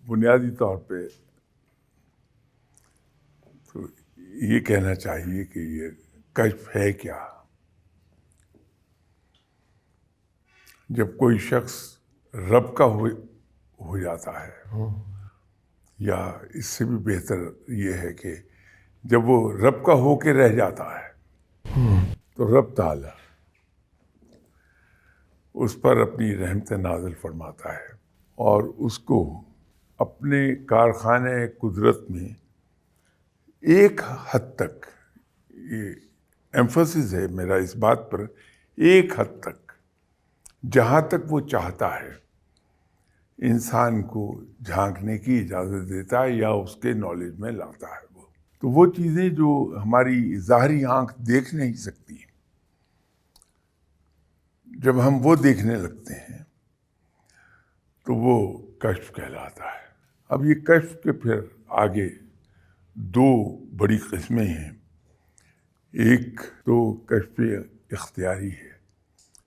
بنیادی طور پہ تو یہ کہنا چاہیے کہ یہ کشف ہے کیا. جب کوئی شخص رب کا ہو جاتا ہے، یا اس سے بھی بہتر یہ ہے کہ جب وہ رب کا ہو کے رہ جاتا ہے تو رب تعالی اس پر اپنی رحمت نازل فرماتا ہے اور اس کو اپنے کارخانے قدرت میں ایک حد تک، یہ ایمفسس ہے میرا اس بات پر، ایک حد تک جہاں تک وہ چاہتا ہے انسان کو جھانکنے کی اجازت دیتا ہے یا اس کے نالج میں لاتا ہے. وہ چیزیں جو ہماری ظاہری آنکھ دیکھ نہیں سکتی، جب ہم وہ دیکھنے لگتے ہیں تو وہ کشف کہلاتا ہے. اب یہ کشف کے پھر آگے دو بڑی قسمیں ہیں. ایک تو کشف اختیاری ہے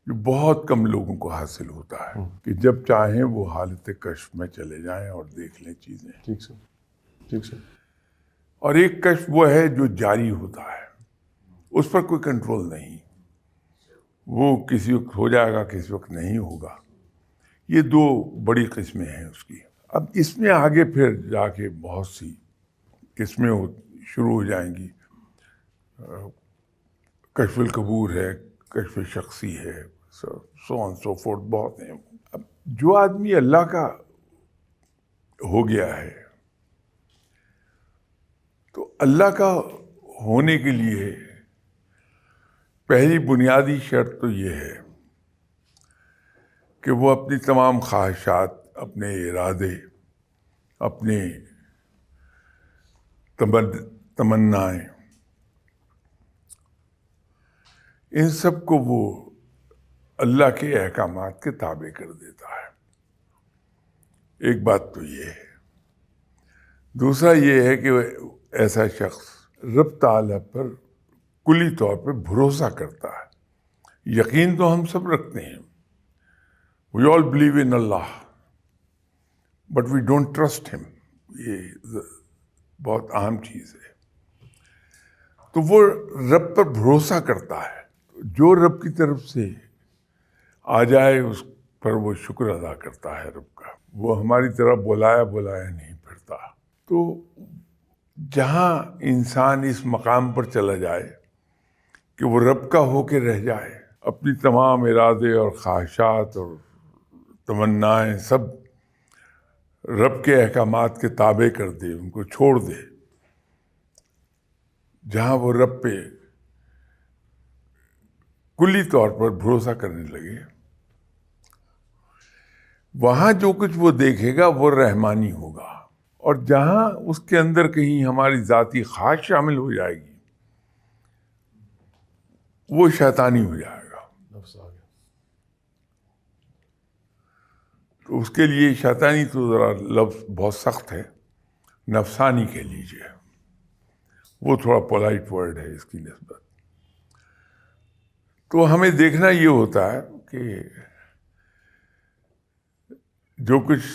جو بہت کم لوگوں کو حاصل ہوتا ہے کہ جب چاہیں وہ حالت کشف میں چلے جائیں اور دیکھ لیں چیزیں. ٹھیک سر، ٹھیک سر. اور ایک کشف وہ ہے جو جاری ہوتا ہے، اس پر کوئی کنٹرول نہیں، وہ کسی وقت ہو جائے گا، کسی وقت نہیں ہوگا. یہ دو بڑی قسمیں ہیں اس کی. اب اس میں آگے پھر جا کے بہت سی قسمیں شروع ہو جائیں گی. کشف القبور ہے، کشف شخصی ہے، سو آن سو فورتھ، بہت ہیں. اب جو آدمی اللہ کا ہو گیا ہے تو اللہ کا ہونے کے لیے پہلی بنیادی شرط تو یہ ہے کہ وہ اپنی تمام خواہشات، اپنے ارادے، اپنے تمنائیں، ان سب کو وہ اللہ کے احکامات کے تابع کر دیتا ہے. ایک بات تو یہ ہے. دوسرا یہ ہے کہ ایسا شخص رب تعالیٰ پر کلی طور پہ بھروسہ کرتا ہے. یقین تو ہم سب رکھتے ہیں، we all believe in Allah but we don't trust him. یہ بہت اہم چیز ہے. تو وہ رب پر بھروسہ کرتا ہے، جو رب کی طرف سے آ جائے اس پر وہ شکر ادا کرتا ہے رب کا. وہ ہماری طرح بلایا نہیں پھرتا. تو جہاں انسان اس مقام پر چلا جائے کہ وہ رب کا ہو کے رہ جائے، اپنی تمام ارادے اور خواہشات اور تمنائیں سب رب کے احکامات کے تابع کر دے، ان کو چھوڑ دے، جہاں وہ رب پہ کلی طور پر بھروسہ کرنے لگے، وہاں جو کچھ وہ دیکھے گا وہ رحمانی ہوگا. اور جہاں اس کے اندر کہیں ہماری ذاتی خواہش شامل ہو جائے گی وہ شیطانی ہو جائے گا. نفس آ گیا. تو اس کے لیے شیطانی تو ذرا لفظ بہت سخت ہے، نفسانی کہہ لیجیے، وہ تھوڑا پولائٹ ورڈ ہے اس کی نسبت. تو ہمیں دیکھنا یہ ہوتا ہے کہ جو کچھ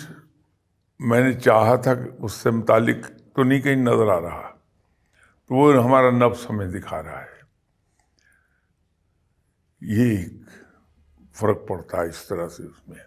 میں نے چاہا تھا اس سے متعلق تو نہیں کہیں نظر آ رہا، تو وہ ہمارا نفس ہمیں دکھا رہا ہے. یہ ایک فرق پڑتا ہے اس طرح سے اس میں.